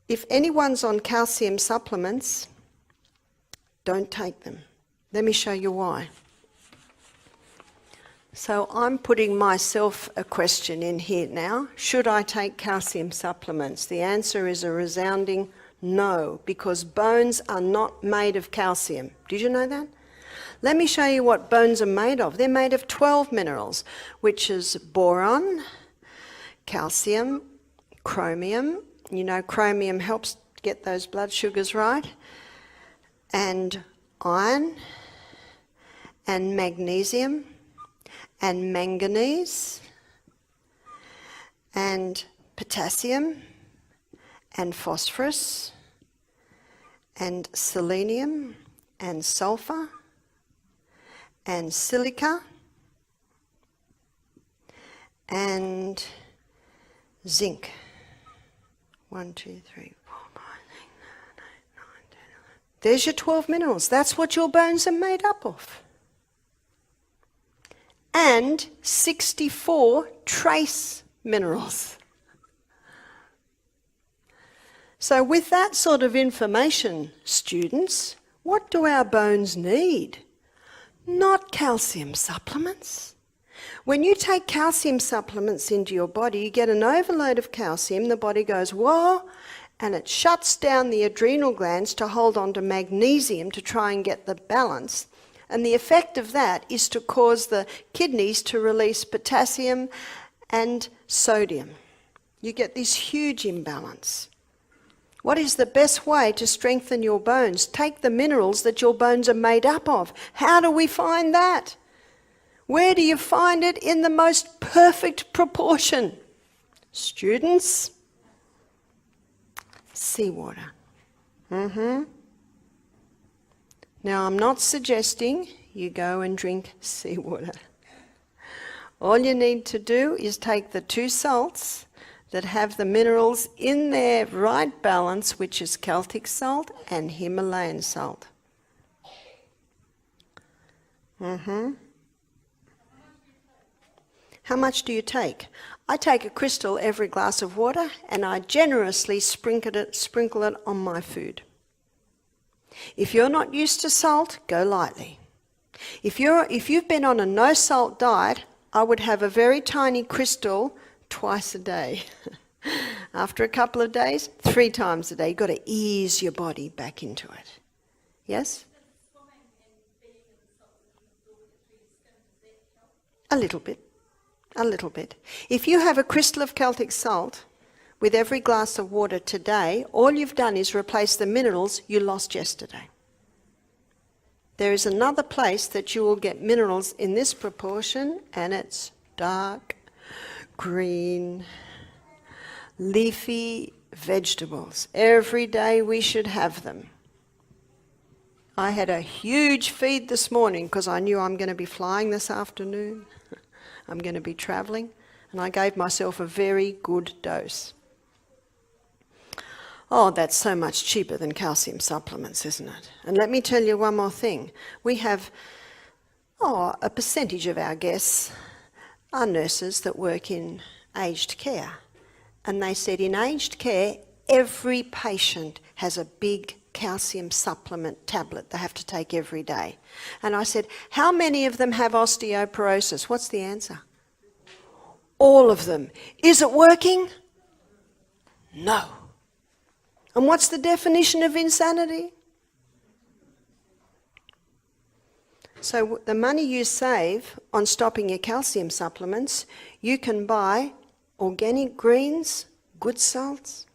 if anyone's on calcium supplements, don't take them. Let me show you why. So I'm putting myself a question in here now. Should I take calcium supplements? The answer is a resounding no, because bones are not made of calcium. Did you know that? Let me show you what bones are made of. They're made of 12 minerals, which is boron, calcium, chromium. You know, chromium helps get those blood sugars right. And iron, and magnesium, and manganese, and potassium, and phosphorus, and selenium, and sulfur, and silica, and zinc. 1, 2, 3, 4, 5, 6, 7, 8, 9, 10, 11. There's your 12 minerals. That's what your bones are made up of. And 64 trace minerals. So with that sort of information, students, what do our bones need? Not calcium supplements. When you take calcium supplements into your body, you get an overload of calcium, the body goes, whoa, and it shuts down the adrenal glands to hold on to magnesium to try and get the balance. And the effect of that is to cause the kidneys to release potassium and sodium. You get this huge imbalance. What is the best way to strengthen your bones? Take the minerals that your bones are made up of. How do we find that? Where do you find it? In the most perfect proportion. Students, seawater. Now, I'm not suggesting you go and drink seawater. All you need to do is take the 2 salts that have the minerals in their right balance, which is Celtic salt and Himalayan salt. How much do you take? I take a crystal every glass of water, and I generously sprinkle it on my food. If you're not used to salt, go lightly. If you've been on a no-salt diet, I would have a very tiny crystal twice a day. After a couple of days, 3 times a day. You've got to ease your body back into it. Yes? A little bit. A little bit. If you have a crystal of Celtic salt with every glass of water today, all you've done is replace the minerals you lost yesterday. There is another place that you will get minerals in this proportion, and it's dark green, leafy vegetables. Every day we should have them. I had a huge feed this morning because I knew I'm going to be flying this afternoon. I'm going to be travelling, and I gave myself a very good dose. Oh, that's so much cheaper than calcium supplements, isn't it? And let me tell you one more thing. We have a percentage of our guests are nurses that work in aged care. And they said in aged care, every patient has a big calcium supplement tablet they have to take every day. And I said, how many of them have osteoporosis? What's the answer? All of them. Is it working? No. And what's the definition of insanity? So the money you save on stopping your calcium supplements, you can buy organic greens, good salts,